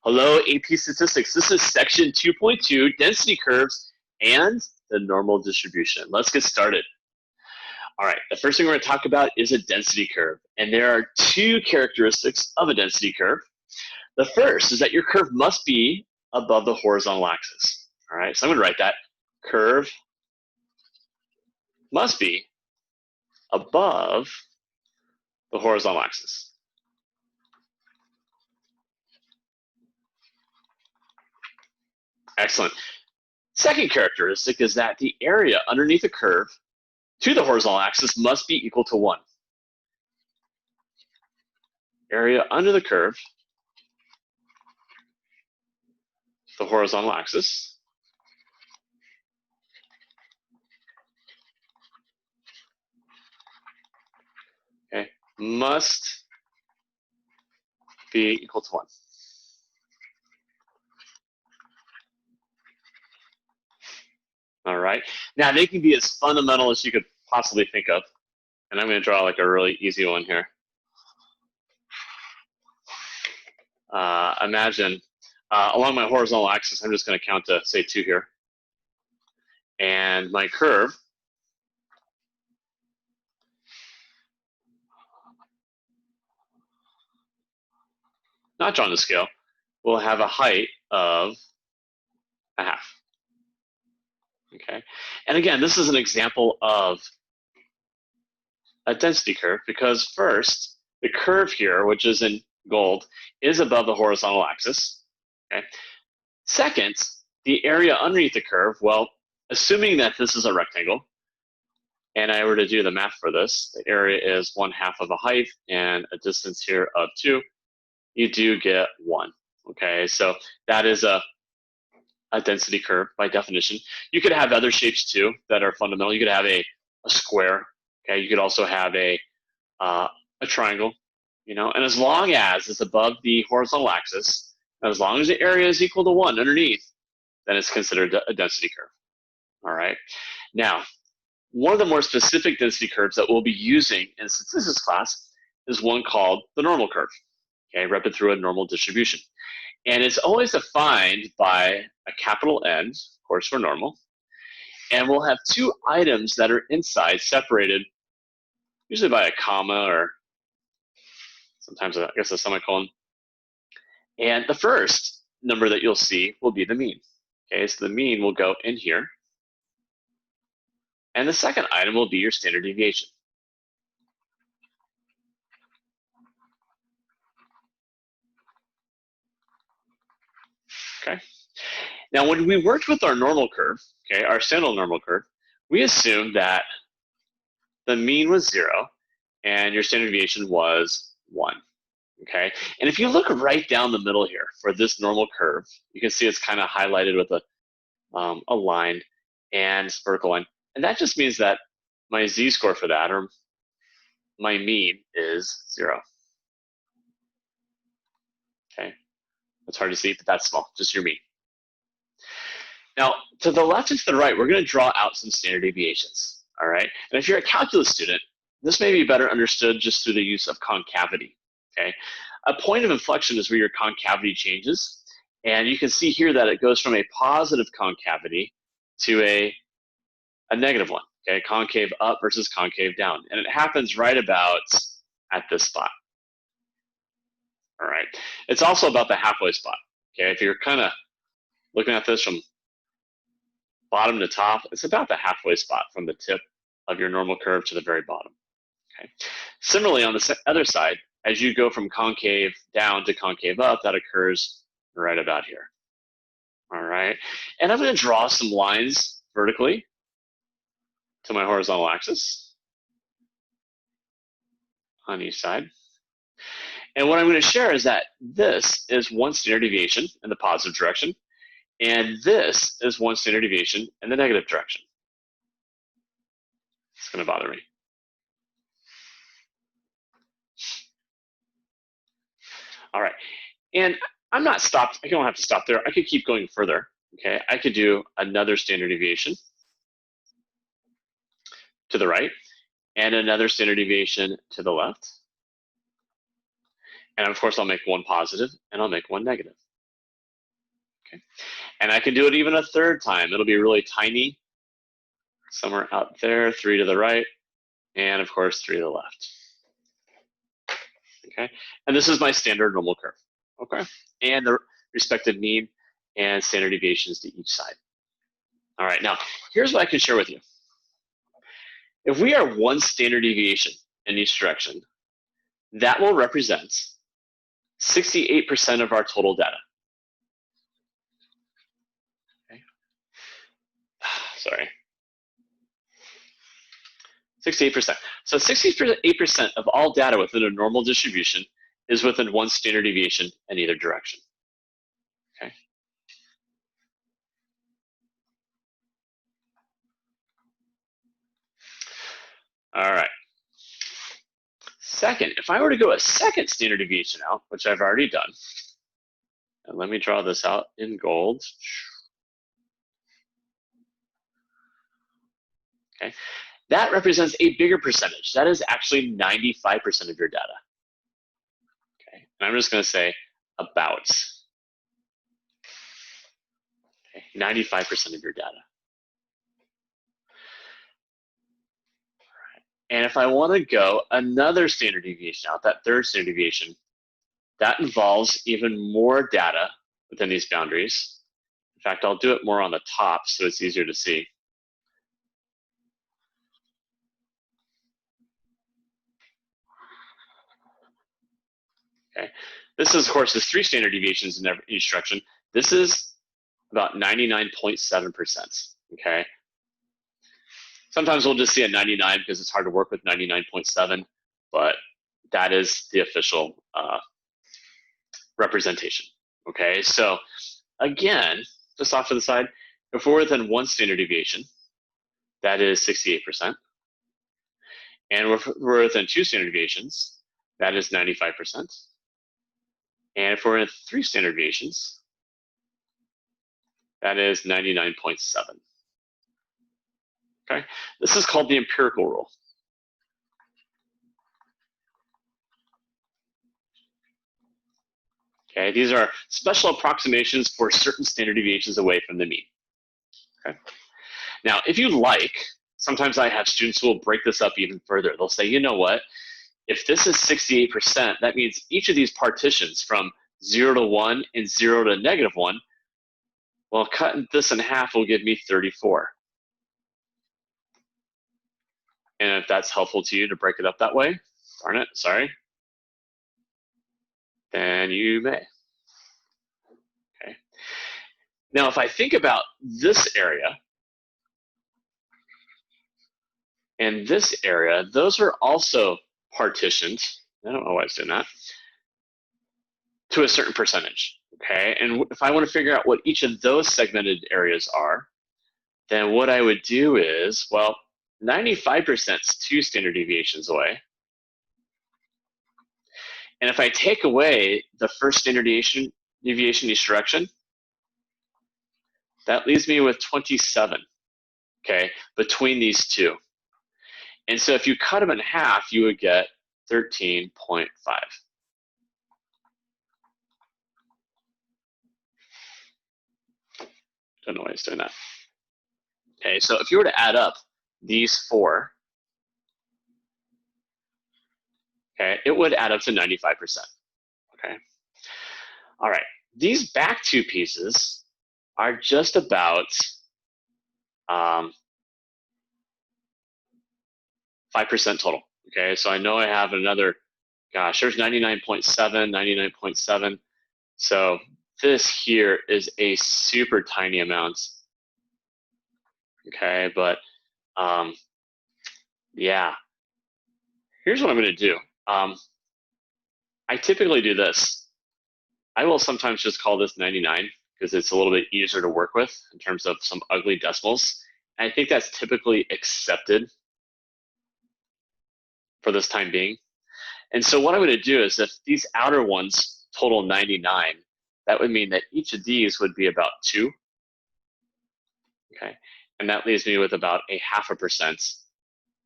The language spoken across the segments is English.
Hello, AP Statistics. This is section 2.2, density curves and the normal distribution. Let's get started. All right, the first thing we're going to talk about is a density curve. And there are two characteristics of a density curve. The first is that your curve must be above the horizontal axis. All right, so I'm going to write that. Curve must be above the horizontal axis. Excellent. Second characteristic is that the area underneath the curve to the horizontal axis must be equal to 1. Area under the curve, the horizontal axis, okay, must be equal to 1. All right. Now, they can be as fundamental as you could possibly think of. And I'm going to draw like a really easy one here. Imagine along my horizontal axis, I'm just going to count to, say, 2 here. And my curve not drawn to scale, will have a height of a half. Okay. And again, this is an example of a density curve because first, the curve here, which is in gold, is above the horizontal axis. Okay. Second, the area underneath the curve, well, assuming that this is a rectangle, and I were to do the math for this, the area is 1/2 of a height and a distance here of 2, you do get 1. Okay, so that is a density curve by definition. You could have other shapes too that are fundamental. You could have a square. Okay, you could also have a triangle. You know, and as long as it's above the horizontal axis, as long as the area is equal to 1 underneath, then it's considered a density curve. All right. Now, one of the more specific density curves that we'll be using in statistics class is one called the normal curve. Okay, read it through a normal distribution. And it's always defined by a capital N, of course, for normal. And we'll have 2 items that are inside separated, usually by a comma or sometimes, I guess, a semicolon. And the first number that you'll see will be the mean. Okay, so the mean will go in here. And the second item will be your standard deviation. Okay. Now, when we worked with our normal curve, okay, our standard normal curve, we assumed that the mean was 0 and your standard deviation was 1. Okay, and if you look right down the middle here for this normal curve, you can see it's kind of highlighted with a line and vertical line, and that just means that my z-score for that, or my mean, is 0. Okay, it's hard to see, but that's small, just your mean. Now, to the left and to the right, we're going to draw out some standard deviations. All right, and if you're a calculus student, this may be better understood just through the use of concavity. Okay, a point of inflection is where your concavity changes, and you can see here that it goes from a positive concavity to a negative one. Okay, concave up versus concave down, and it happens right about at this spot. All right, it's also about the halfway spot. Okay, if you're kind of looking at this from bottom to top, it's about the halfway spot from the tip of your normal curve to the very bottom. Okay. Similarly, on the other side, as you go from concave down to concave up, that occurs right about here. All right, and I'm going to draw some lines vertically to my horizontal axis on each side. And what I'm going to share is that this is one standard deviation in the positive direction, and this is one standard deviation in the negative direction. It's going to bother me. All right, and I'm not stopped. I don't have to stop there. I could keep going further. Okay, I could do another standard deviation to the right and another standard deviation to the left. And of course, I'll make one positive and I'll make one negative. Okay. And I can do it even a third time. It'll be really tiny, somewhere out there, 3 to the right, and of course 3 to the left. Okay, and this is my standard normal curve. Okay, and the respective mean and standard deviations to each side. All right, now here's what I can share with you. If we are 1 standard deviation in each direction, that will represent 68% of our total data. Okay. Sorry. 68%. So 68% of all data within a normal distribution is within 1 standard deviation in either direction. Okay. All right. Second, if I were to go a second standard deviation out, which I've already done, and let me draw this out in gold. Okay. That represents a bigger percentage. That is actually 95% of your data. Okay. And I'm just going to say about. Okay. 95% of your data. And if I want to go another standard deviation out, that third standard deviation, that involves even more data within these boundaries. In fact, I'll do it more on the top so it's easier to see. Okay. This is, of course, is 3 standard deviations in each direction. This is about 99.7%. Okay. Sometimes we'll just see a 99 because it's hard to work with 99.7, but that is the official representation. Okay, so again, just off to the side, if we're within 1 standard deviation, that is 68%. And if we're within 2 standard deviations, that is 95%. And if we're in 3 standard deviations, that is 99.7. Okay, this is called the empirical rule. Okay, these are special approximations for certain standard deviations away from the mean. Okay. Now, if you like, sometimes I have students who will break this up even further. They'll say, you know what? If this is 68%, that means each of these partitions from 0 to 1 and 0 to -1, well, cutting this in half will give me 34. And if that's helpful to you to break it up that way, darn it, sorry, then you may. Okay. Now, if I think about this area and this area, those are also partitioned. I don't know why it's doing that. To a certain percentage, okay? And if I want to figure out what each of those segmented areas are, then what I would do is, well, 95% is 2 standard deviations away. And if I take away the first standard deviation each direction, that leaves me with 27, okay, between these two. And so if you cut them in half, you would get 13.5. Don't know why it's doing that. Okay, so if you were to add up these 4, okay, it would add up to 95%. Okay. All right. These back 2 pieces are just about 5% total. Okay, so I know I have another, gosh, there's 99.7, 99.7. So this here is a super tiny amount. Okay, but yeah. Here's what I'm going to do. I typically do this. I will sometimes just call this 99 because it's a little bit easier to work with in terms of some ugly decimals. And I think that's typically accepted for this time being. And so what I'm going to do is if these outer ones total 99, that would mean that each of these would be about 2. Okay, and that leaves me with about a 0.5%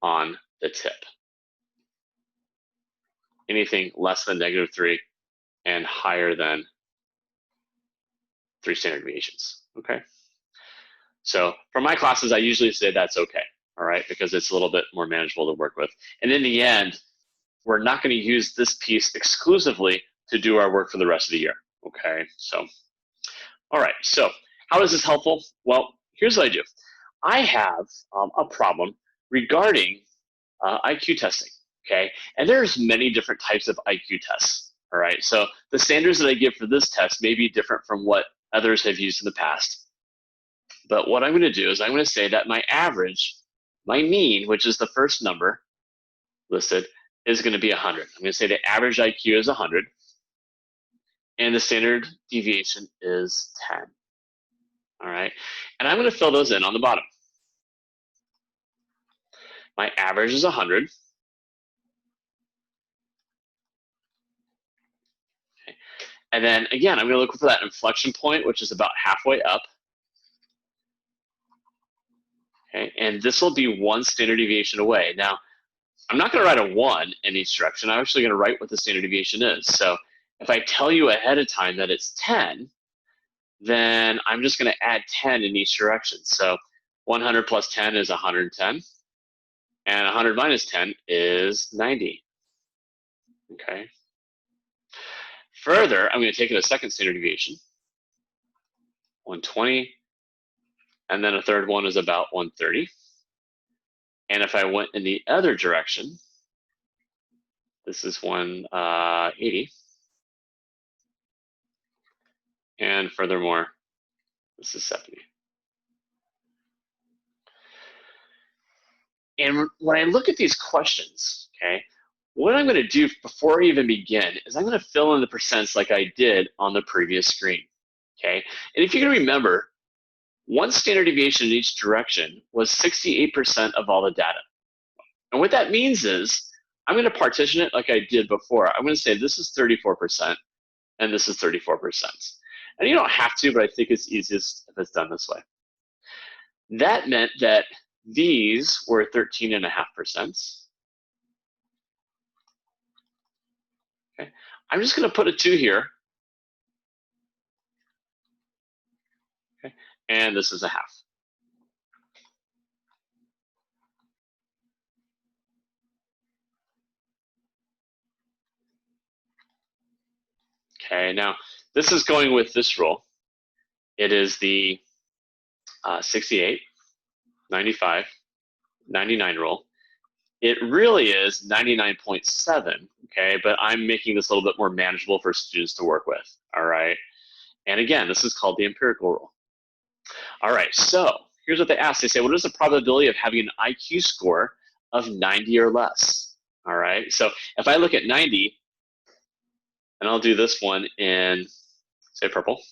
on the tip. Anything less than -3 and higher than 3 standard deviations, okay? So for my classes, I usually say that's okay, all right, because it's a little bit more manageable to work with. And in the end, we're not going to use this piece exclusively to do our work for the rest of the year, okay? So, all right, so how is this helpful? Well, here's what I do. I have a problem regarding IQ testing, okay? And there's many different types of IQ tests, all right? So the standards that I give for this test may be different from what others have used in the past. But what I'm going to do is I'm going to say that my average, my mean, which is the first number listed, is going to be 100. I'm going to say the average IQ is 100, and the standard deviation is 10. All right, and I'm going to fill those in on the bottom. My average is 100. Okay. And then again, I'm going to look for that inflection point, which is about halfway up. Okay, and this will be 1 standard deviation away. Now, I'm not going to write a 1 in each direction. I'm actually going to write what the standard deviation is. So if I tell you ahead of time that it's 10, then I'm just going to add 10 in each direction. So 100 plus 10 is 110, and 100 minus 10 is 90. Okay. Further, I'm going to take it a second standard deviation, 120, and then a third one is about 130. And if I went in the other direction, this is 180. And furthermore, this is 70. And when I look at these questions, okay, what I'm going to do before I even begin is I'm going to fill in the percents like I did on the previous screen, okay? And if you can remember, 1 standard deviation in each direction was 68% of all the data. And what that means is I'm going to partition it like I did before. I'm going to say this is 34% and this is 34%. And you don't have to, but I think it's easiest if it's done this way. That meant that these were 13.5%. Okay. I'm just going to put a 2 here. Okay. And this is a half. Okay, now this is going with this rule. It is the 68, 95, 99 rule. It really is 99.7, okay, but I'm making this a little bit more manageable for students to work with, all right? And again, this is called the empirical rule. All right, so here's what they ask. They say, what is the probability of having an IQ score of 90 or less? All right, so if I look at 90, and I'll do this one in, say, purple,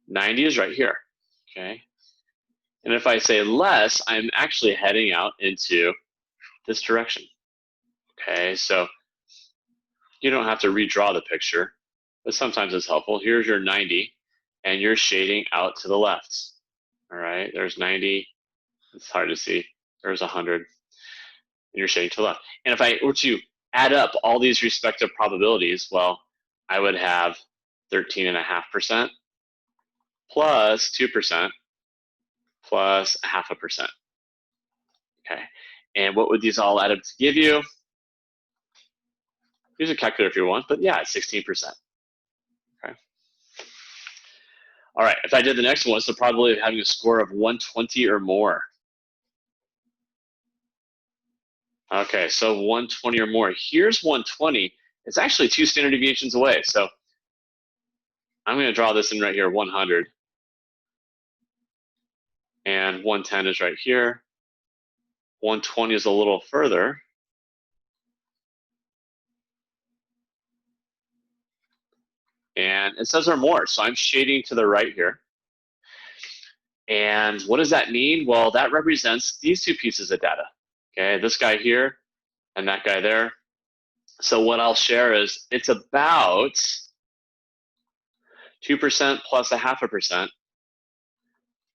90 is right here, okay? And if I say less, I'm actually heading out into this direction, okay? So you don't have to redraw the picture, but sometimes it's helpful. Here's your 90, and you're shading out to the left, all right? There's 90, it's hard to see. There's 100, and you're shading to the left. And if I were to add up all these respective probabilities, well, I would have 13.5% plus 2% plus 0.5%. Okay, and what would these all add up to give you? Use a calculator if you want, but yeah, it's 16%. Okay. All right, if I did the next one, what's the probability of having a score of 120 or more? Okay, so 120 or more. Here's 120. It's actually 2 standard deviations away. So I'm going to draw this in right here, 100. And 110 is right here. 120 is a little further. And it says or more, so I'm shading to the right here. And what does that mean? Well, that represents these 2 pieces of data. Okay, this guy here and that guy there. So what I'll share is it's about 2% plus 0.5%,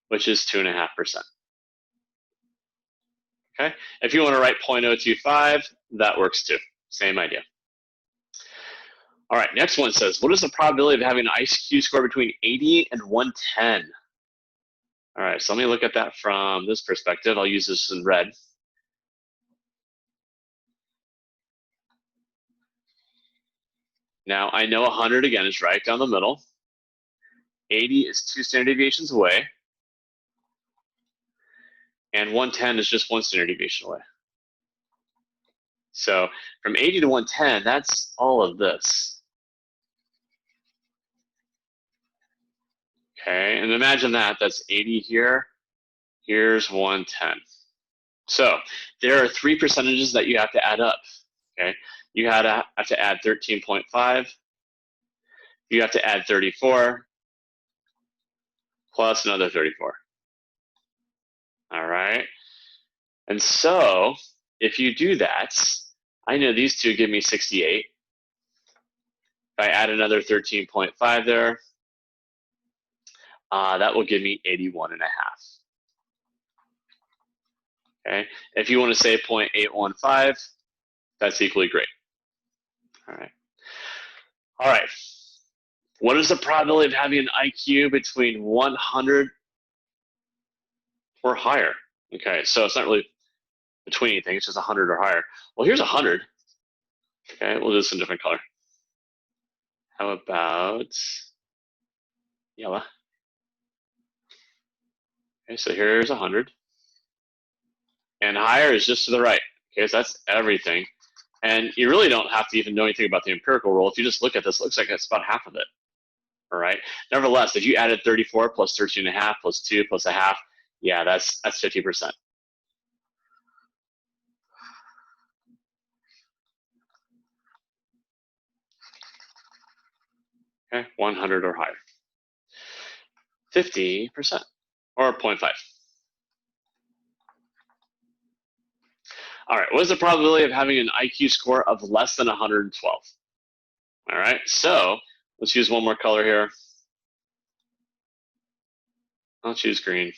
which is 2.5%. Okay, if you want to write 0.025, that works too. Same idea. All right, next one says, what is the probability of having an IQ score between 80 and 110? All right, so let me look at that from this perspective. I'll use this in red. Now, I know 100, again, is right down the middle. 80 is 2 standard deviations away. And 110 is just 1 standard deviation away. So from 80 to 110, that's all of this. Okay, and imagine that's 80 here. Here's 110. So there are 3 percentages that you have to add up. Okay, you have to add 13.5. You have to add 34 plus another 34. All right. And so if you do that, I know these two give me 68. If I add another 13.5 there, that will give me 81 and a half. Okay. If you want to say 0.815, that's equally great. All right. All right. What is the probability of having an IQ between 100 or higher? Okay, so it's not really between anything, it's just 100 or higher. Well, here's 100. Okay, we'll do some different color. How about yellow? Okay, so here's 100. And higher is just to the right. Okay, so that's everything. And you really don't have to even know anything about the empirical rule. If you just look at this, it looks like it's about half of it. All right. Nevertheless, if you added 34 plus 13 and a half plus 2 plus a half, yeah, that's 50%. Okay, 100 or higher. 50% or 0.5. All right, what is the probability of having an IQ score of less than 112? All right, so let's use one more color here. I'll choose green.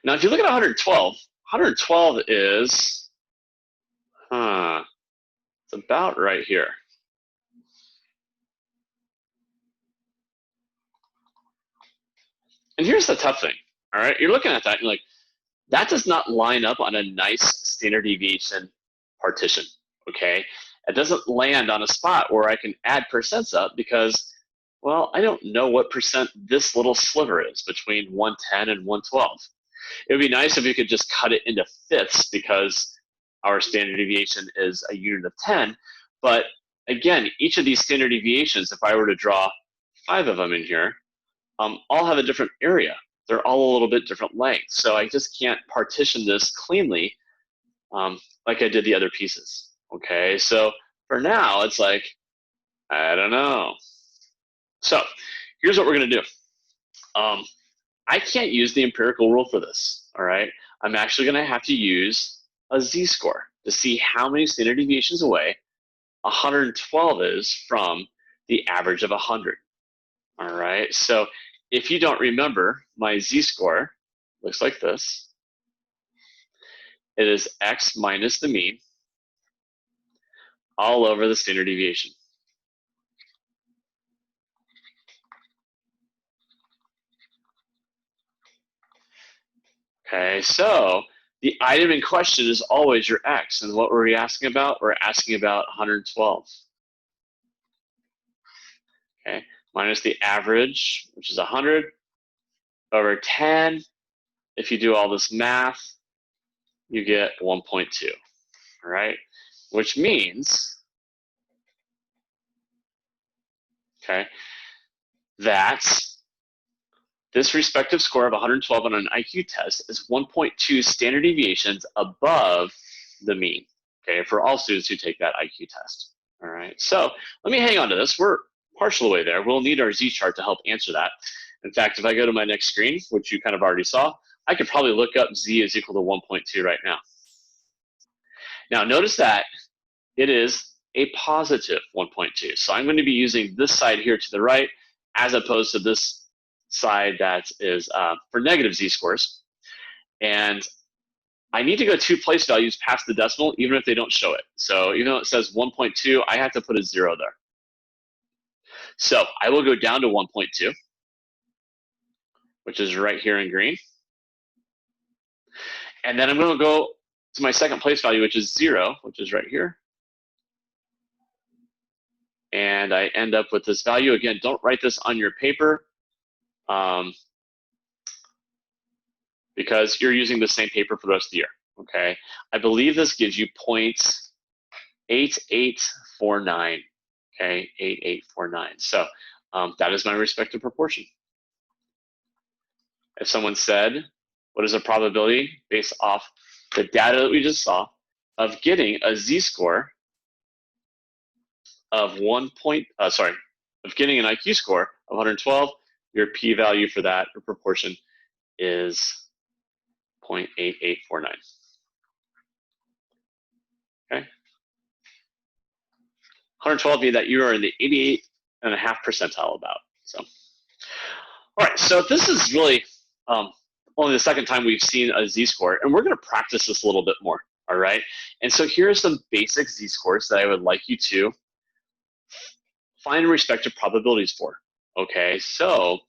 Now, if you look at 112, 112 is, it's about right here. And here's the tough thing, all right? You're looking at that and you're like, that does not line up on a nice standard deviation partition, okay? It doesn't land on a spot where I can add percents up because, well, I don't know what percent this little sliver is between 110 and 112. It would be nice if you could just cut it into fifths because our standard deviation is a unit of 10. But again, each of these standard deviations, if I were to draw 5 of them in here, all have a different area. They're all a little bit different lengths. So I just can't partition this cleanly like I did the other pieces. Okay, so for now, it's like, I don't know. So here's what we're going to do. I can't use the empirical rule for this, all right? I'm actually going to have to use a z-score to see how many standard deviations away 112 is from the average of 100, all right? So if you don't remember, my z-score looks like this. It is x minus the mean all over the standard deviation. Okay, so the item in question is always your x. And what were we asking about? We're asking about 112. Okay, minus the average, which is 100, over 10. If you do all this math, you get 1.2, all right? Which means, okay, that this respective score of 112 on an IQ test is 1.2 standard deviations above the mean, okay, for all students who take that IQ test. All right, so let me hang on to this. We're partial way there. We'll need our z-chart to help answer that. In fact, if I go to my next screen, which you kind of already saw, I could probably look up z is equal to 1.2 right now. Now, notice that it is a positive 1.2. So I'm going to be using this side here to the right as opposed to this side that is for negative z-scores. And I need to go 2 place values past the decimal, even if they don't show it. So even though it says 1.2, I have to put a 0 there. So I will go down to 1.2, which is right here in green. And then I'm going to go to my second place value, which is 0, which is right here. And I end up with this value. Again, don't write this on your paper because you're using the same paper for the rest of the year. Okay, I believe this gives you 0.8849. Okay, 8849. So that is my respective proportion. If someone said, what is the probability based off the data that we just saw of getting a z-score of of getting an IQ score of 112, your p-value for that or proportion is 0.8849. Okay, 112 means that you are in the 88.5 percentile about. So, all right. So this is really only the second time we've seen a z-score, and we're going to practice this a little bit more. All right. And so here are some basic z-scores that I would like you to find respective probabilities for. Okay. So,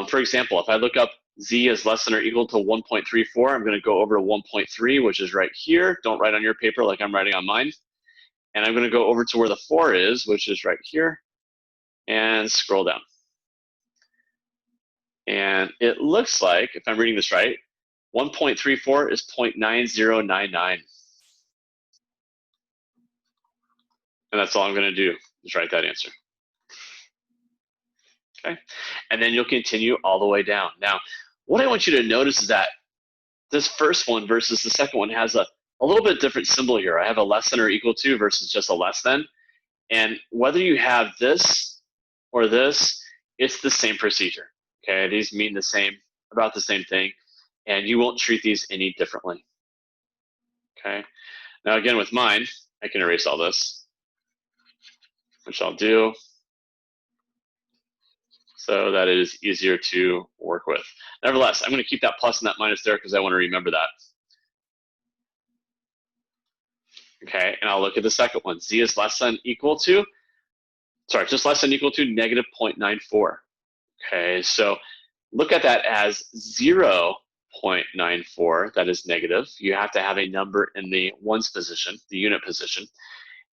for example, if I look up z is less than or equal to 1.34, I'm going to go over to 1.3, which is right here. Don't write on your paper like I'm writing on mine. And I'm going to go over to where the 4 is, which is right here, and scroll down. And it looks like, if I'm reading this right, 1.34 is 0.9099. And that's all I'm going to do is write that answer. Okay, and then you'll continue all the way down. Now, what I want you to notice is that this first one versus the second one has a little bit different symbol here. I have a less than or equal to versus just a less than. And whether you have this or this, it's the same procedure. Okay, these mean the same, about the same thing, and you won't treat these any differently. Okay, now again with mine, I can erase all this, which I'll do so that it is easier to work with. Nevertheless, I'm going to keep that plus and that minus there because I want to remember that. Okay, and I'll look at the second one. Z is less than equal to, just less than equal to negative 0.94. Okay, so look at that as 0.94, that is negative. You have to have a number in the ones position, the unit position.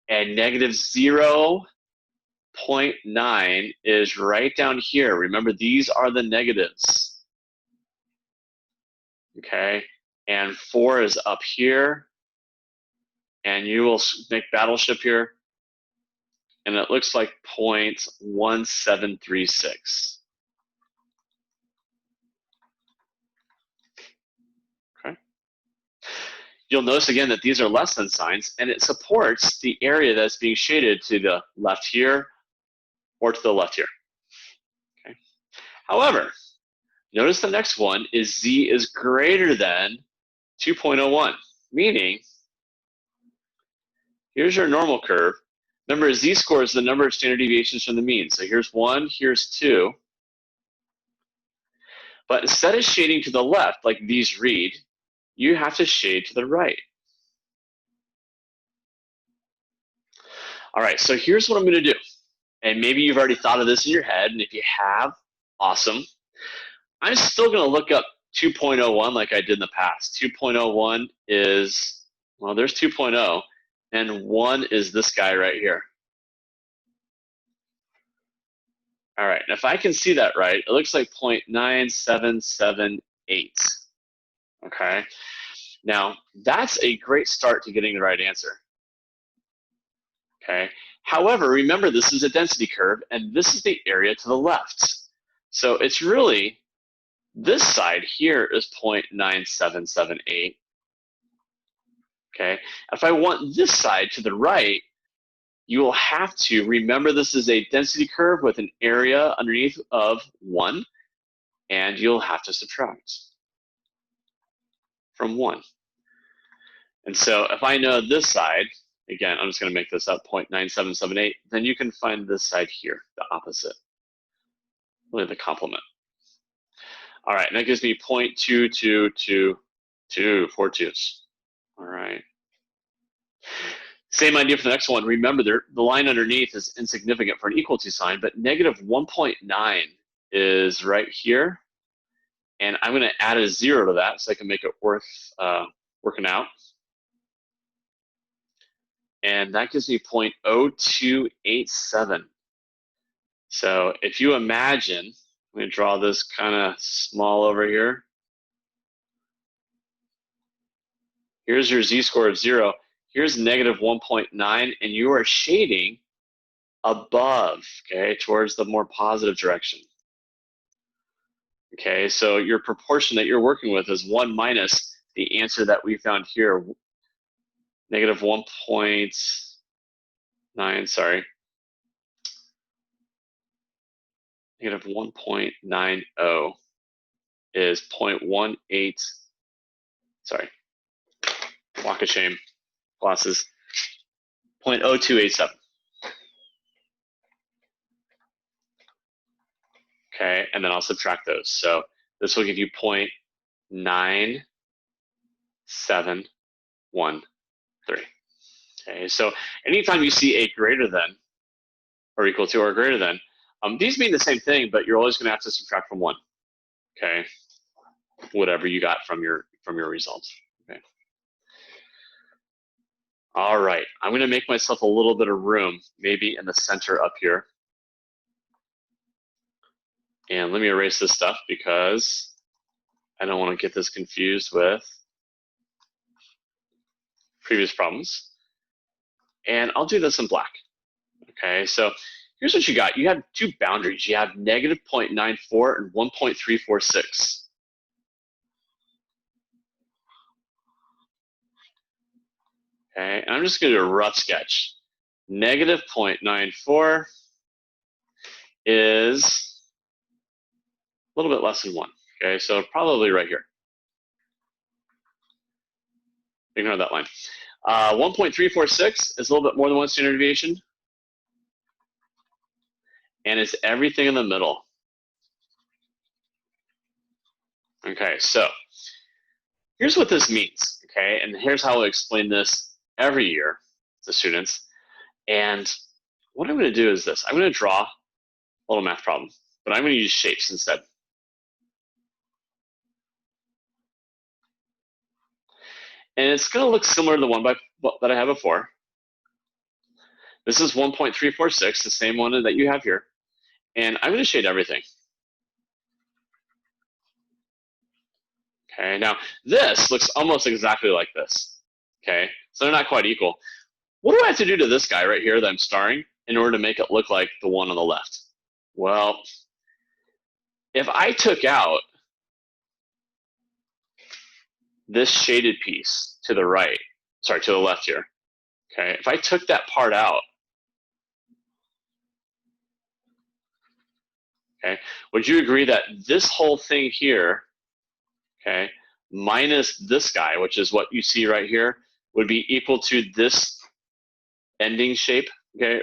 And negative 0.9 is right down here. Remember, these are the negatives. Okay, and 4 is up here. And you will make battleship here. And it looks like 0.1736. Okay. You'll notice again that these are less than signs, and it supports the area that's being shaded to the left here or to the left here. Okay. However, notice the next one is z is greater than 2.01, meaning here's your normal curve. Remember, z-score is the number of standard deviations from the mean. So here's 1, here's 2. But instead of shading to the left, like these read, you have to shade to the right. All right, so here's what I'm going to do. And maybe you've already thought of this in your head, and if you have, awesome. I'm still going to look up 2.01 like I did in the past. 2.01 is, well, there's 2.0, and 1 is this guy right here. All right, and if I can see that right, it looks like 0.9778. Okay, now that's a great start to getting the right answer. Okay, however, remember this is a density curve, and this is the area to the left. So it's really, this side here is 0.9778. Okay, if I want this side to the right, you will have to remember this is a density curve with an area underneath of 1, and you'll have to subtract from 1. And so if I know this side, again, I'm just going to make this up, 0.9778, then you can find this side here, the opposite, really the complement. All right, and that gives me 0.222242. All right. Same idea for the next one. Remember, the line underneath is insignificant for an equal to sign, but negative 1.9 is right here. And I'm going to add a 0 to that so I can make it worth working out. And that gives me 0.0287. So if you imagine, I'm going to draw this kind of small over here. Here's your z-score of 0. Here's negative 1.9, and you are shading above, okay, towards the more positive direction. Okay, so your proportion that you're working with is 1 minus the answer that we found here, negative 1.9, sorry. Negative 1.90 is 0.18, sorry, walk of shame, glasses, 0.0287. Okay, and then I'll subtract those. So this will give you 0.9713. Okay, so anytime you see a greater than or equal to or greater than, these mean the same thing, but you're always going to have to subtract from 1. Okay, whatever you got from your results. Okay. All right, I'm going to make myself a little bit of room, maybe in the center up here. And let me erase this stuff because I don't want to get this confused with previous problems. And I'll do this in black. Okay, so here's what you got. You have two boundaries. You have negative 0.94 and 1.346. Okay, and I'm just going to do a rough sketch. Negative 0.94 is a little bit less than 1. Okay, so probably right here. Ignore that line. 1.346 is a little bit more than 1 standard deviation. And it's everything in the middle. Okay, so here's what this means, okay? And here's how I explain this every year to students. And what I'm going to do is this. I'm going to draw a little math problem, but I'm going to use shapes instead. And it's going to look similar to the one that I had before. This is 1.346, the same one that you have here. And I'm going to shade everything. Okay, now this looks almost exactly like this. Okay, so they're not quite equal. What do I have to do to this guy right here that I'm starring in order to make it look like the one on the left? Well, if I took out this shaded piece to the right, sorry, to the left here, okay, if I took that part out, okay, would you agree that this whole thing here, okay, minus this guy, which is what you see right here, would be equal to this ending shape, okay,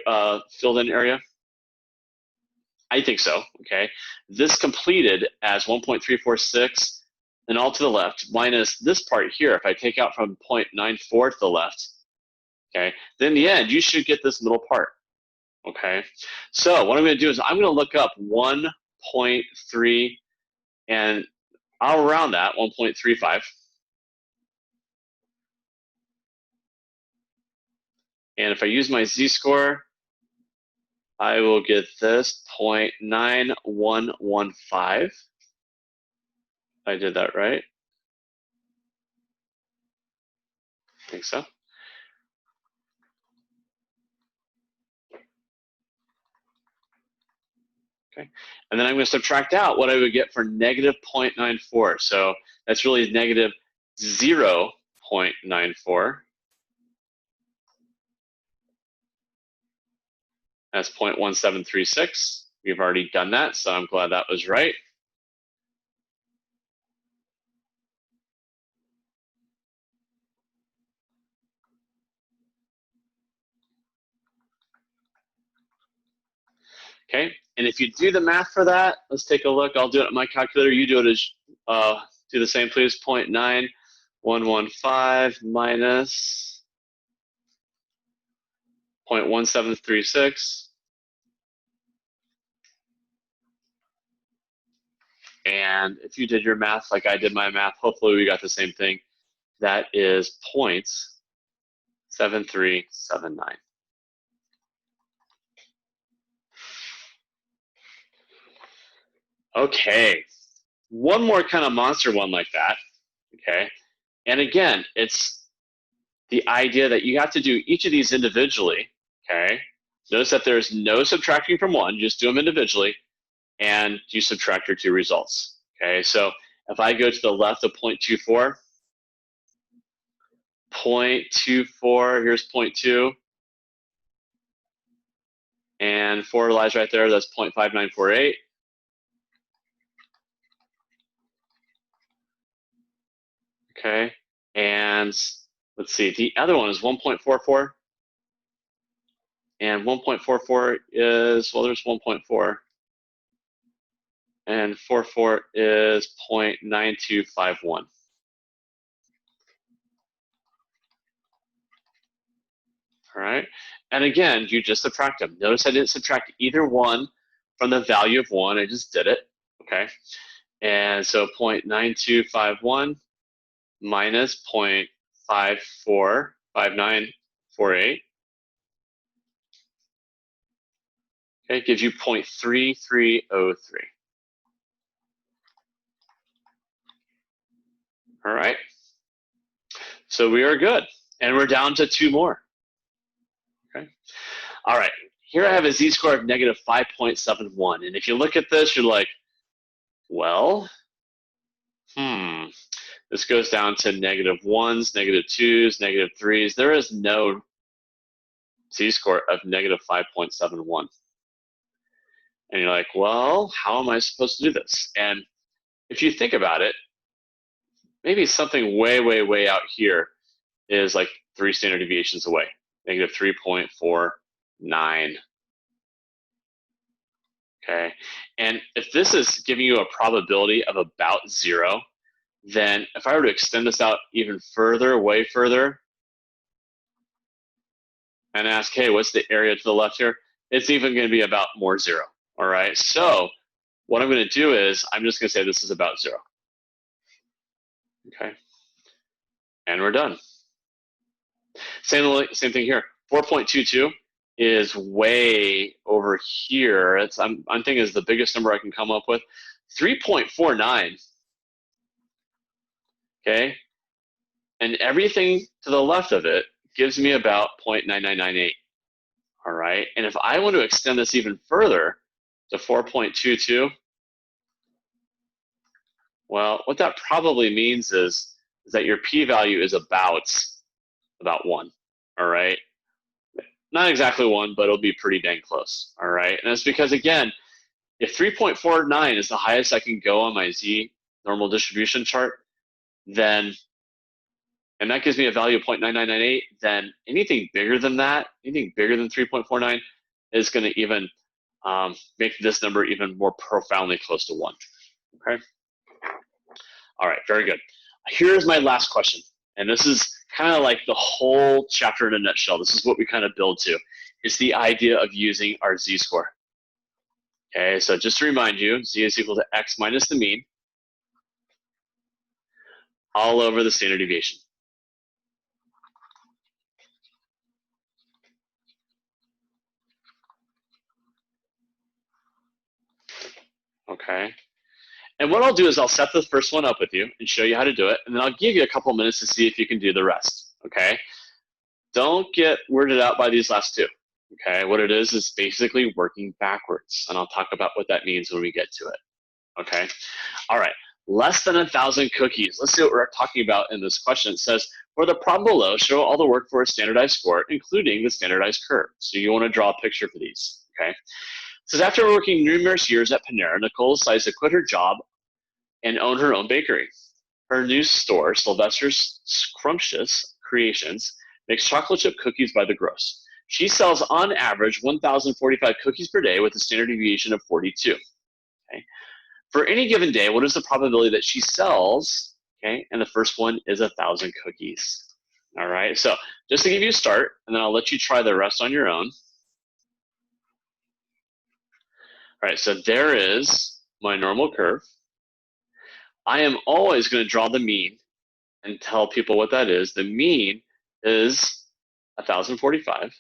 filled in area? I think so, okay. This completed as 1.346 and all to the left minus this part here. If I take out from 0.94 to the left, okay, then in the end, you should get this middle part, okay. So what I'm going to do is I'm going to look up 1.3 and I'll round that 1.35. And if I use my z-score, I will get this 0.9115. I did that right. I think so. Okay, and then I'm going to subtract out what I would get for negative 0.94. So that's really negative 0.94. That's 0.1736. We've already done that, so I'm glad that was right. Okay, and if you do the math for that, let's take a look. I'll do it on my calculator. You do it as do the same, please. 0.9115 minus 0.1736. And if you did your math like I did my math, hopefully we got the same thing. That is 0.7379. Okay, one more kind of monster one like that, okay? And again, it's the idea that you have to do each of these individually, okay? Notice that there's no subtracting from one, just do them individually, and you subtract your two results, okay? So if I go to the left of 0.24, 0.24, here's 0.2, and 4 lies right there, that's 0.5948. Okay, and let's see, the other one is 1.44, and 1.44 is, well, there's 1.4, and 44 is 0.9251. All right, and again, you just subtract them. Notice I didn't subtract either one from the value of 1, I just did it, okay? And so 0.9251 minus 0.545948, okay, gives you 0.3303. All right, so we are good, and we're down to 2 more. Okay, all right, here I have a z-score of negative 5.71, and if you look at this, you're like, well, this goes down to negative 1s, negative 2s, negative 3s. There is no z-score of negative 5.71. And you're like, well, how am I supposed to do this? And if you think about it, maybe something way, way, way out here is like 3 standard deviations away, negative 3.49. Okay, and if this is giving you a probability of about 0, then if I were to extend this out even further, way further, and ask, hey, what's the area to the left here? It's even going to be about more 0. All right, so what I'm going to do is I'm just going to say this is about 0. Okay, and we're done. Same thing here. 4.22 is way over here. I'm thinking is the biggest number I can come up with. 3.49. Okay, and everything to the left of it gives me about 0.9998. All right, and if I want to extend this even further to 4.22, well, what that probably means is that your p-value is about 1. All right, not exactly 1, but it'll be pretty dang close. All right, and that's because, again, if 3.49 is the highest I can go on my z normal distribution chart, then, and that gives me a value of 0.9998, then anything bigger than that, anything bigger than 3.49 is going to even make this number even more profoundly close to 1. Okay. All right, very good. Here's my last question, and this is kind of like the whole chapter in a nutshell. This is what we kind of build to. It's the idea of using our z-score. Okay, so just to remind you, z is equal to x minus the mean all over the standard deviation. Okay, and what I'll do is I'll set the first one up with you and show you how to do it, and then I'll give you a couple minutes to see if you can do the rest. Okay, don't get weirded out by these last two. Okay, what it is basically working backwards, and I'll talk about what that means when we get to it. Okay, all right, less than 1,000 cookies. Let's see what we're talking about in this question. It says, for the problem below, show all the work for a standardized score, including the standardized curve. So you want to draw a picture for these, okay? It says, after working numerous years at Panera, Nicole decides to quit her job and own her own bakery. Her new store, Sylvester's Scrumptious Creations, makes chocolate chip cookies by the gross. She sells on average 1,045 cookies per day with a standard deviation of 42. Okay. For any given day, what is the probability that she sells? Okay, and the first one is 1,000 cookies. All right, so just to give you a start, and then I'll let you try the rest on your own. All right, so there is my normal curve. I am always going to draw the mean and tell people what that is. The mean is 1,045.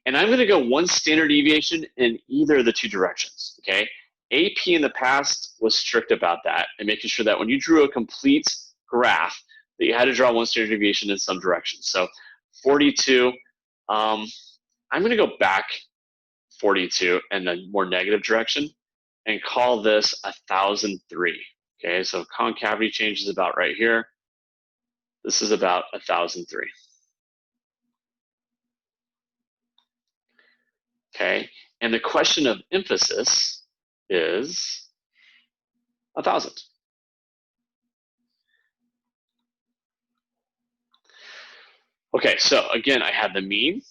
And I'm going to go one standard deviation in either of the two directions, okay? AP in the past was strict about that and making sure that when you drew a complete graph that you had to draw one standard deviation in some direction. So 42, I'm going to go back 42 in the more negative direction and call this 1,003. Okay, so concavity change is about right here. This is about 1,003. Okay, and the question of emphasis is 1,000. Okay, so again, I have the mean.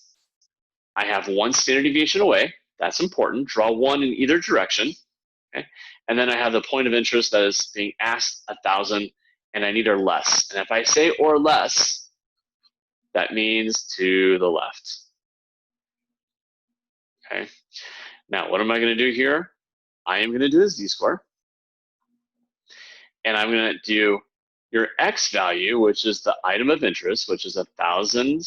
I have one standard deviation away. That's important. Draw one in either direction. Okay, and then I have the point of interest that is being asked 1,000, and I need or less. And if I say or less, that means to the left. Okay. Now, what am I going to do here? I am going to do a z-score. And I'm going to do your x value, which is the item of interest, which is 1,000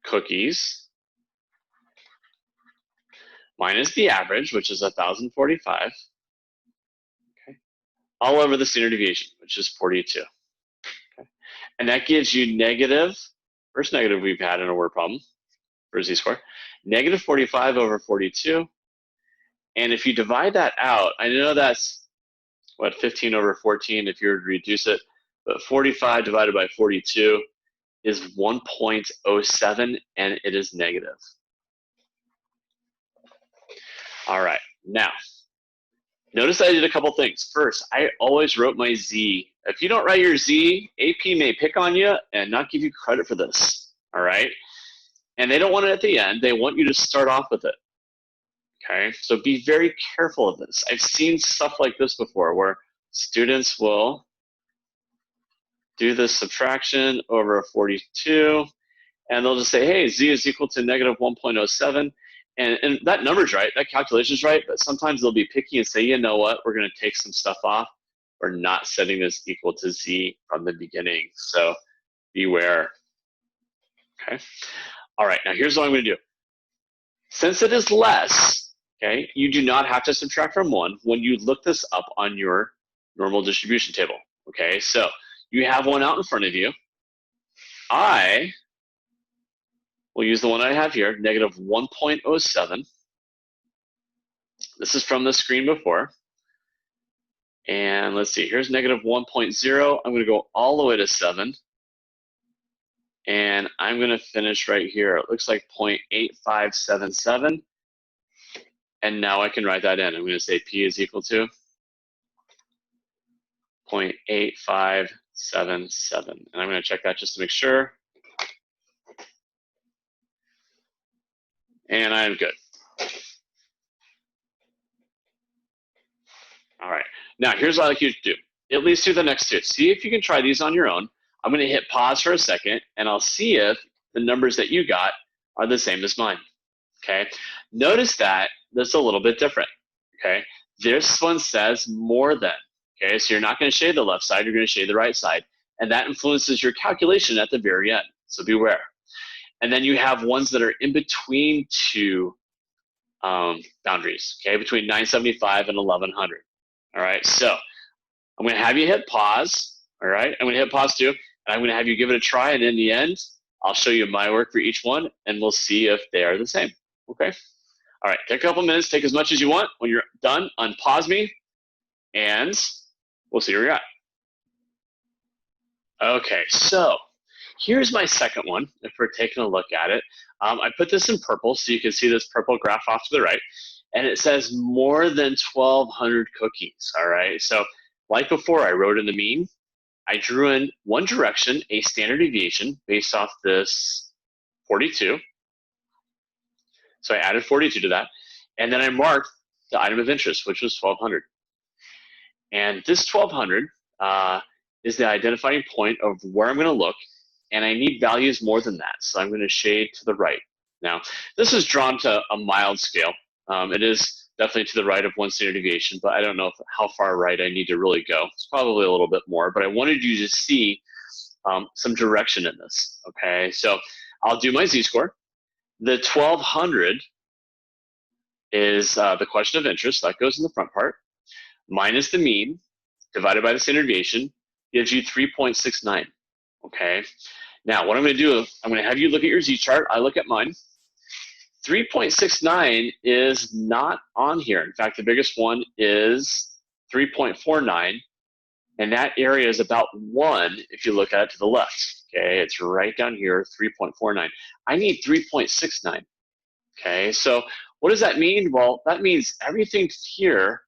cookies, minus the average, which is 1,045, okay, all over the standard deviation, which is 42. Okay. And that gives you negative, first negative we've had in a word problem for a z-score, negative 45 over 42. And if you divide that out, I know that's, what, 15 over 14 if you were to reduce it, but 45 divided by 42 is 1.07, and it is negative. All right, now, notice I did a couple things. First, I always wrote my Z. If you don't write your Z, AP may pick on you and not give you credit for this, all right? And they don't want it at the end. They want you to start off with it, okay? So be very careful of this. I've seen stuff like this before where students will do this subtraction over 42, and they'll just say, hey, Z is equal to negative 1.07. And that number's right, that calculation's right, but sometimes they'll be picky and say, you know what, we're going to take some stuff off. We're not setting this equal to Z from the beginning. So beware. Okay. All right, now here's what I'm going to do. Since it is less, okay, you do not have to subtract from 1 when you look this up on your normal distribution table. Okay, so you have one out in front of you. I will use the one I have here, negative 1.07. This is from the screen before. And let's see, here's negative 1.0. I'm going to go all the way to 7. And I'm going to finish right here. It looks like 0.8577. And now I can write that in. I'm going to say P is equal to 0.8577. And I'm going to check that just to make sure. And I'm good. All right. Now, here's what I'd like you to do. At least do the next two. See if you can try these on your own. I'm going to hit pause for a second, and I'll see if the numbers that you got are the same as mine. Okay. Notice that that's a little bit different. Okay. This one says more than. Okay. So you're not going to shade the left side. You're going to shade the right side. And that influences your calculation at the very end. So beware. And then you have ones that are in between two boundaries, okay, between 975 and 1100. All right, so I'm going to have you hit pause. All right, I'm going to hit pause too, and I'm going to have you give it a try. And in the end, I'll show you my work for each one, and we'll see if they are the same. Okay. All right, take a couple minutes, take as much as you want. When you're done, unpause me, and we'll see where you're at. Okay, so here's my second one, if we're taking a look at it. I put this in purple so you can see this purple graph off to the right. And it says more than 1,200 cookies, all right? So like before, I wrote in the mean. I drew in one direction, a standard deviation based off this 42. So I added 42 to that. And then I marked the item of interest, which was 1,200. And this 1,200 is the identifying point of where I'm going to look and I need values more than that, so I'm going to shade to the right. Now, this is drawn to a mild scale. It is definitely to the right of 1 standard deviation, but I don't know how far right I need to really go. It's probably a little bit more, but I wanted you to see some direction in this, okay? So I'll do my z-score. The 1200 is the question of interest. That goes in the front part. Minus the mean divided by the standard deviation gives you 3.69, okay? Now, what I'm going to do, I'm going to have you look at your z-chart. I look at mine. 3.69 is not on here. In fact, the biggest one is 3.49, and that area is about 1 if you look at it to the left. Okay, it's right down here, 3.49. I need 3.69. Okay, so what does that mean? Well, that means everything here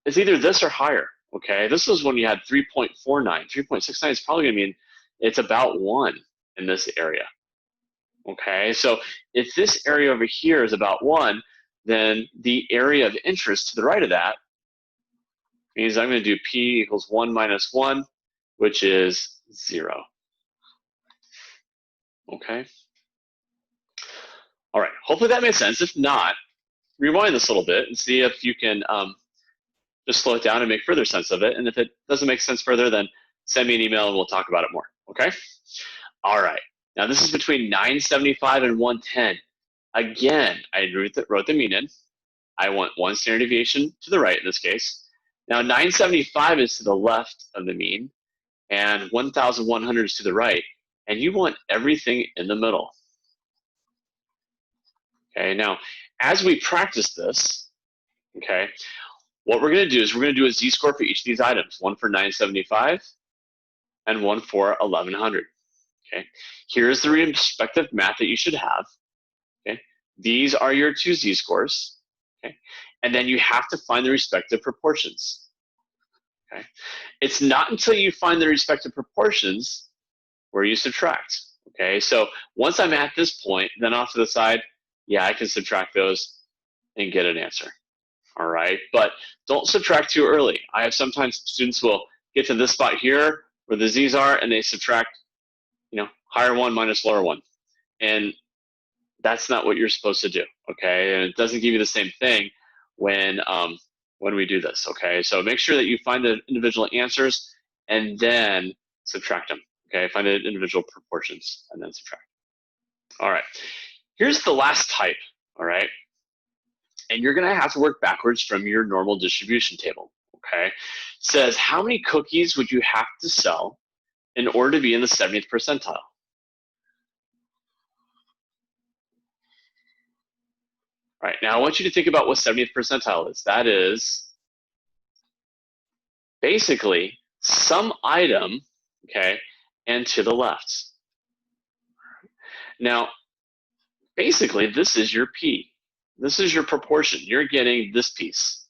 is either this or higher. Okay, this is when you had 3.49. 3.69 is probably going to mean it's about 1 in this area. Okay, so if this area over here is about 1, then the area of interest to the right of that means I'm going to do p equals 1 minus 1, which is 0. Okay. All right, hopefully that makes sense. If not, rewind this a little bit and see if you can just slow it down and make further sense of it. And if it doesn't make sense further, then send me an email and we'll talk about it more. Okay? All right. Now this is between 975 and 110. Again, I wrote the mean in. I want 1 standard deviation to the right in this case. Now 975 is to the left of the mean, and 1,100 is to the right, and you want everything in the middle. Okay, now as we practice this, okay, what we're going to do is we're going to do a z-score for each of these items, one for 975 and one for 1,100. Okay, here's the respective math that you should have. Okay, these are your 2 z-scores. Okay, and then you have to find the respective proportions. Okay, it's not until you find the respective proportions where you subtract. Okay, so once I'm at this point, then off to the side, yeah, I can subtract those and get an answer. All right, but don't subtract too early. I have sometimes students will get to this spot here where the z's are, and they subtract, higher 1 minus lower 1, and that's not what you're supposed to do. Okay, and it doesn't give you the same thing when we do this. Okay, so make sure that you find the individual answers and then subtract them. Okay, find the individual proportions and then subtract. All right, here's the last type. All right. And you're going to have to work backwards from your normal distribution table, okay? It says, how many cookies would you have to sell in order to be in the 70th percentile? All right, now I want you to think about what 70th percentile is. That is basically some item, okay, and to the left. Now, basically, this is your P. This is your proportion. You're getting this piece.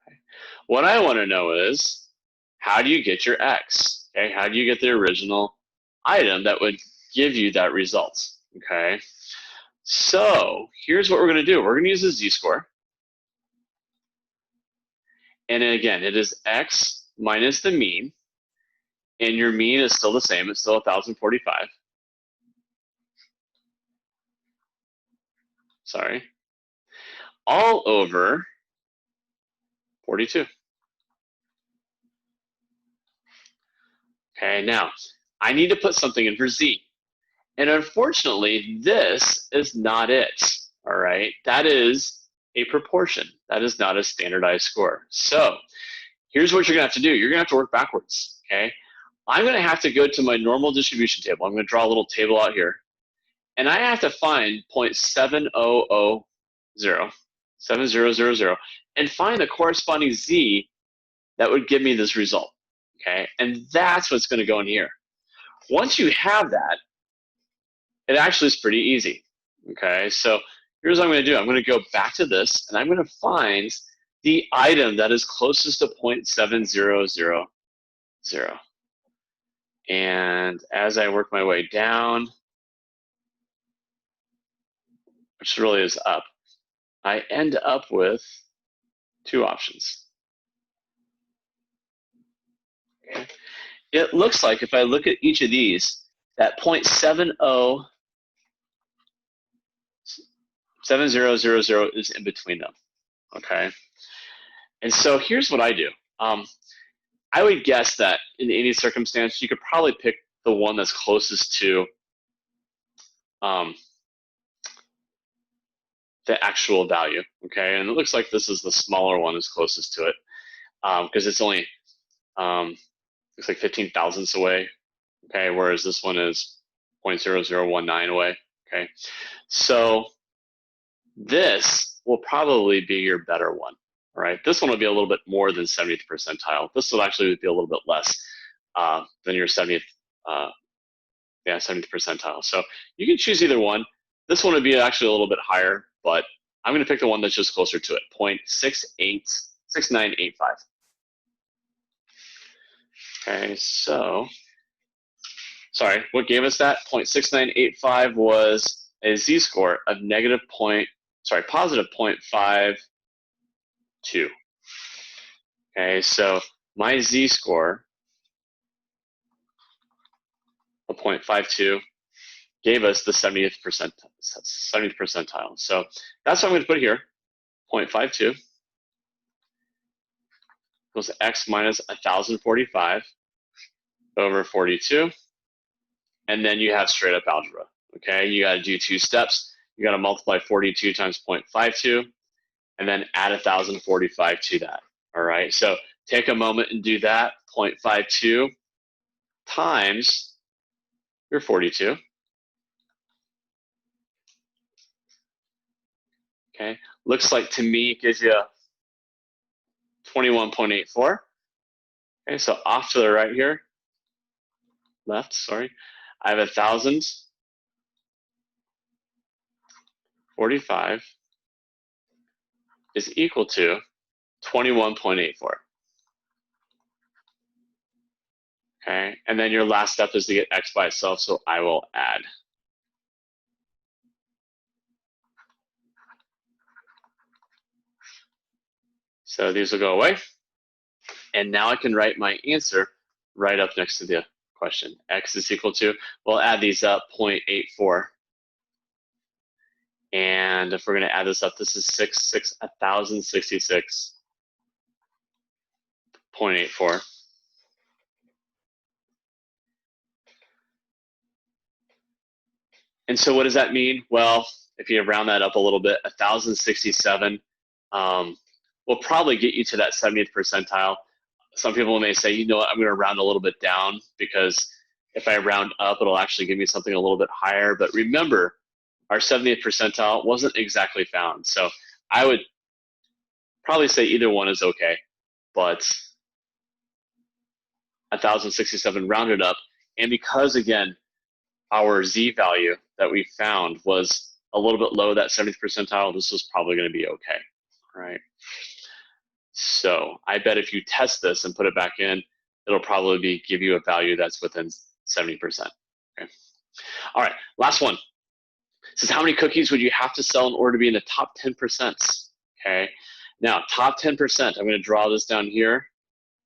Okay. What I want to know is, how do you get your X? Okay, how do you get the original item that would give you that result? Okay, so here's what we're going to do. We're going to use a z-score. And again, it is X minus the mean. And your mean is still the same. It's still 1,045. Sorry. All over 42. Okay, now I need to put something in for Z. And unfortunately, this is not it. All right, that is a proportion. That is not a standardized score. So here's what you're gonna have to do. You're gonna have to work backwards, okay? I'm gonna have to go to my normal distribution table. I'm gonna draw a little table out here. And I have to find 0.7000, 7000, and find the corresponding Z that would give me this result, okay? And that's what's gonna go in here. Once you have that, it actually is pretty easy, okay? So here's what I'm gonna do. I'm gonna go back to this, and I'm gonna find the item that is closest to 0.7000. And as I work my way down, which really is up, I end up with Two options. Okay. It looks like if I look at each of these, that 0.7000 is in between them. Okay. And so here's what I do. I would guess that in any circumstance, you could probably pick the one that's closest to the actual value, okay? And it looks like this is the smaller one is closest to it because it's only, looks like 15 thousandths away, okay? Whereas this one is 0.0019 away, okay? So this will probably be your better one, all right? This one will be a little bit more than 70th percentile. This will actually be a little bit less than your 70th, 70th percentile. So you can choose either one. This one would be actually a little bit higher, but I'm going to pick the one that's just closer to it, 0.6985. Okay, so, sorry, what gave us that? 0.6985 was a z-score of positive 0.52. Okay, so my z-score of 0.52 gave us the 70th percentile. So that's what I'm going to put here, 0.52 equals x minus 1045 over 42. And then you have straight up algebra, okay? You got to do two steps. You got to multiply 42 times 0.52 and then add 1045 to that, all right? So take a moment and do that, 0.52 times your 42. Okay, looks like to me it gives you 21.84. Okay, so off to the right here, left, sorry, I have 1045 is equal to 21.84. Okay, and then your last step is to get x by itself, so I will add. So these will go away. And now I can write my answer right up next to the question. X is equal to, we'll add these up, 0.84. And if we're going to add this up, this is 1066.84. And so what does that mean? Well, if you round that up a little bit, 1067 will probably get you to that 70th percentile. Some people may say, you know what, I'm going to round a little bit down because if I round up, it'll actually give me something a little bit higher. But remember, our 70th percentile wasn't exactly found. So I would probably say either one is okay, but 1067 rounded up. And because, again, our z value that we found was a little bit low, that 70th percentile, this was probably going to be okay, right? So I bet if you test this and put it back in, it'll probably give you a value that's within 70%. Okay. All right, last one. It says how many cookies would you have to sell in order to be in the top 10%? Okay. Now, top 10%, I'm going to draw this down here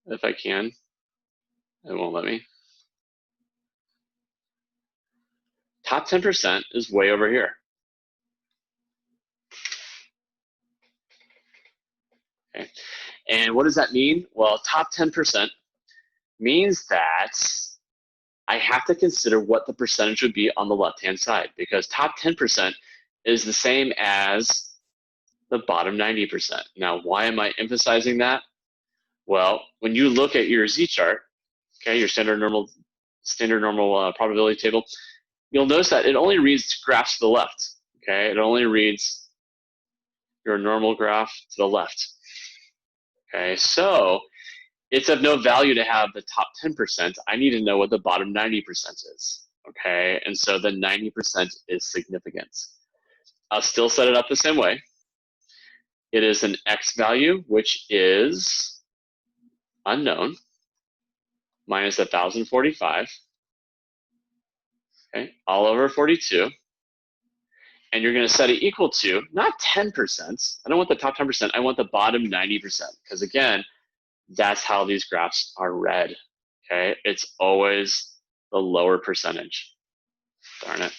if I can. It won't let me. Top 10% is way over here. Okay. And what does that mean? Well, top 10% means that I have to consider what the percentage would be on the left-hand side because top 10% is the same as the bottom 90%. Now, why am I emphasizing that? Well, when you look at your z-chart, okay, your standard normal probability table, you'll notice that it only reads graphs to the left. Okay, it only reads your normal graph to the left. Okay, so it's of no value to have the top 10%. I need to know what the bottom 90% is. Okay, and so the 90% is significant. I'll still set it up the same way. It is an x value, which is unknown, minus 1045, okay, all over 42. And you're going to set it equal to not 10%. I don't want the top 10%. I want the bottom 90%. Because again, that's how these graphs are read. Okay, it's always the lower percentage. Darn it.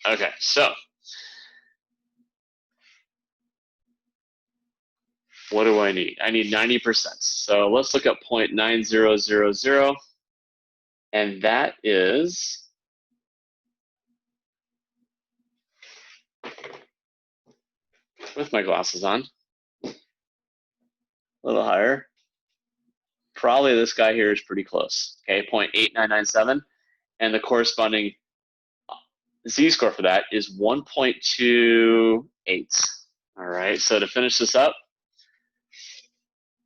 Okay, so what do I need? I need 90%. So let's look at 0.9000, and that is with my glasses on, a little higher. Probably this guy here is pretty close. Okay, 0.8997, and the corresponding z-score for that is 1.28. All right, so to finish this up,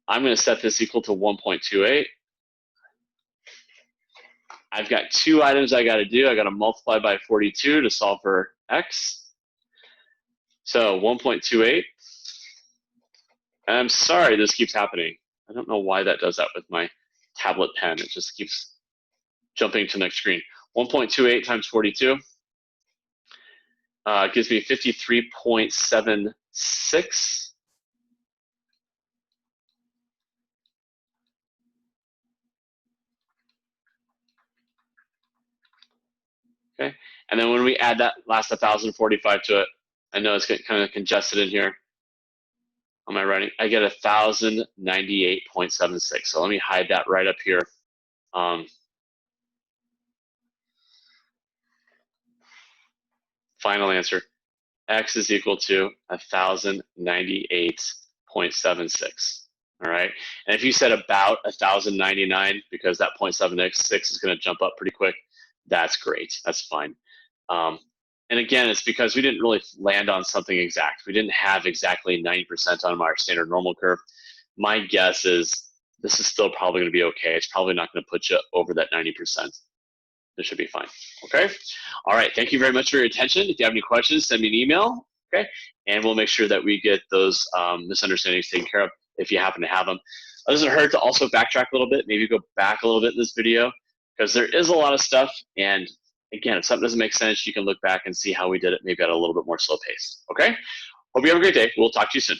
I'm going to set this equal to 1.28. I've got two items I got to do. I got to multiply by 42 to solve for x. So 1.28. And I'm sorry this keeps happening. I don't know why that does that with my tablet pen. It just keeps jumping to the next screen. 1.28 times 42 gives me 53.76. Okay, and then when we add that last 1,045 to it, I know it's getting kind of congested in here. Am I writing? I get 1,098.76. So let me hide that right up here. Final answer. X is equal to 1,098.76. All right. And if you said about 1,099, because that 0.76 is going to jump up pretty quick, that's great. That's fine. And again, it's because we didn't really land on something exact. We didn't have exactly 90% on our standard normal curve. My guess is this is still probably going to be okay. It's probably not going to put you over that 90%. This should be fine. Okay. All right. Thank you very much for your attention. If you have any questions, send me an email. Okay. And we'll make sure that we get those misunderstandings taken care of if you happen to have them. It doesn't hurt to also backtrack a little bit, maybe go back a little bit in this video, because there is a lot of stuff. And again, if something doesn't make sense, you can look back and see how we did it maybe at a little bit more slow pace. Okay. Hope you have a great day. We'll talk to you soon.